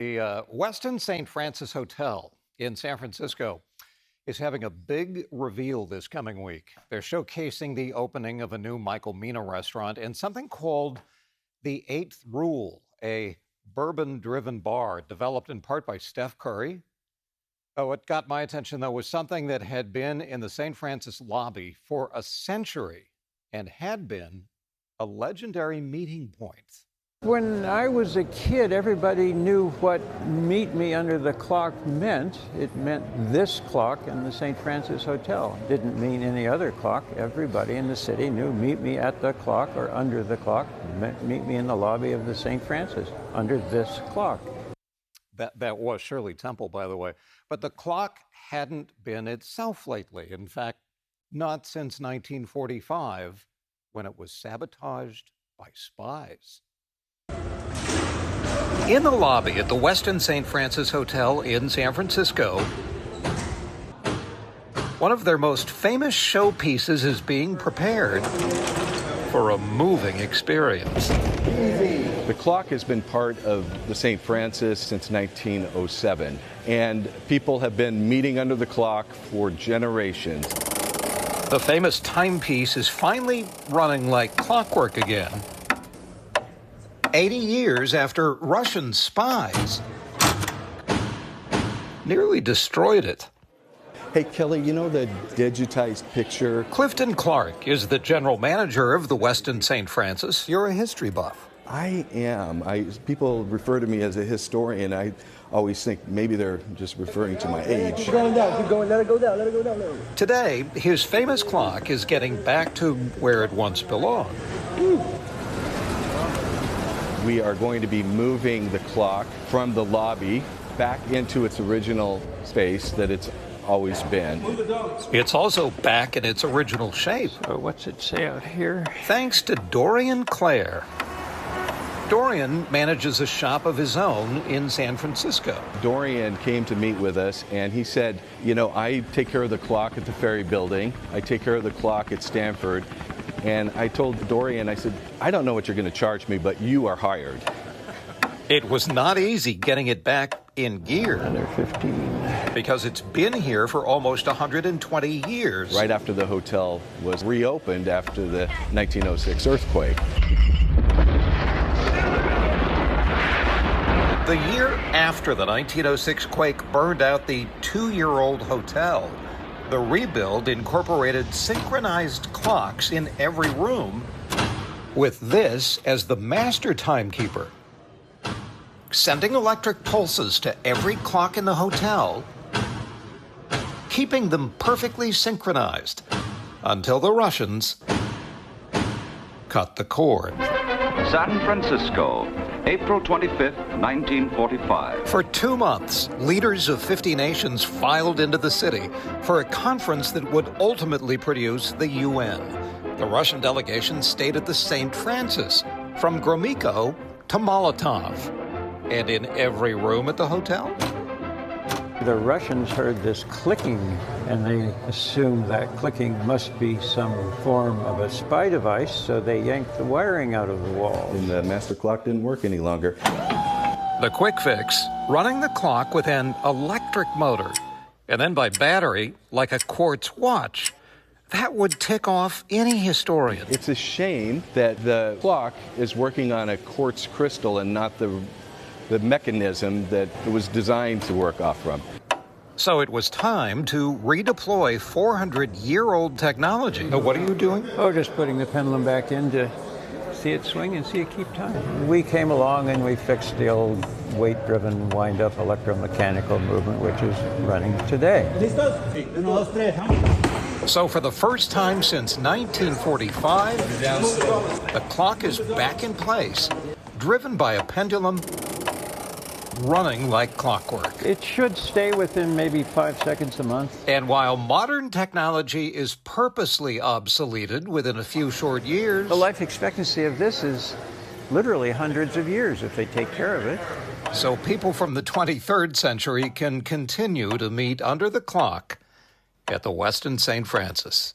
The Westin St. Francis Hotel in San Francisco is having a big reveal this coming week. They're showcasing the opening of a new Michael Mina restaurant and something called the Eighth Rule, a bourbon-driven bar developed in part by Steph Curry. Oh, what got my attention, though, was something that had been in the St. Francis lobby for a century and had been a legendary meeting point. When I was a kid, everybody knew what meet me under the clock meant. It meant this clock in the St. Francis Hotel. It didn't mean any other clock. Everybody in the city knew meet me at the clock or under the clock. Meant meet me in the lobby of the St. Francis under this clock. That was Shirley Temple, by the way. But the clock hadn't been itself lately. In fact, not since 1945, when it was sabotaged by spies. In the lobby at the Westin St. Francis Hotel in San Francisco, one of their most famous showpieces is being prepared for a moving experience. The clock has been part of the St. Francis since 1907, and people have been meeting under the clock for generations. The famous timepiece is finally running like clockwork again. 80 years after Russian spies nearly destroyed it. Hey, Kelly, you know the digitized picture? Clifton Clark is the general manager of the Westin St. Francis. You're a history buff. I am. People refer to me as a historian. I always think maybe they're just referring to my age. Keep going down, keep going, let it go down, let it go down. Today, his famous clock is getting back to where it once belonged. We are going to be moving the clock from the lobby back into its original space that it's always been. It's also back in its original shape. So what's it say out here? Thanks to Dorian Clare. Dorian manages a shop of his own in San Francisco. Dorian came to meet with us, and he said, you know, I take care of the clock at the Ferry Building. I take care of the clock at Stanford. And I told Dorian, I said, I don't know what you're going to charge me, but you are hired. It was not easy getting it back in gear. Another 15. Because it's been here for almost 120 years. Right after the hotel was reopened after the 1906 earthquake. The year after the 1906 quake burned out the 2-year-old hotel, the rebuild incorporated synchronized clocks in every room, with this as the master timekeeper, sending electric pulses to every clock in the hotel, keeping them perfectly synchronized until the Russians cut the cord. San Francisco, April 25th, 1945. For 2 months, leaders of 50 nations filed into the city for a conference that would ultimately produce the UN. The Russian delegation stayed at the St. Francis, from Gromyko to Molotov, and in every room at the hotel. The Russians heard this clicking, and they assumed that clicking must be some form of a spy device, so they yanked the wiring out of the wall. And the master clock didn't work any longer. The quick fix, running the clock with an electric motor, and then by battery, like a quartz watch. That would tick off any historian. It's a shame that the clock is working on a quartz crystal and not the mechanism that it was designed to work off from. So it was time to redeploy 400-year-old technology. What are you doing? Oh, just putting the pendulum back in to see it swing and see it keep time. We came along and we fixed the old weight-driven wind-up electromechanical movement, which is running today. So for the first time since 1945, the clock is back in place, driven by a pendulum, running like clockwork. It should stay within maybe 5 seconds a month. And while modern technology is purposely obsoleted within a few short years, The life expectancy of this is literally hundreds of years if they take care of it. so people from the 23rd century can continue to meet under the clock at the Westin St. Francis.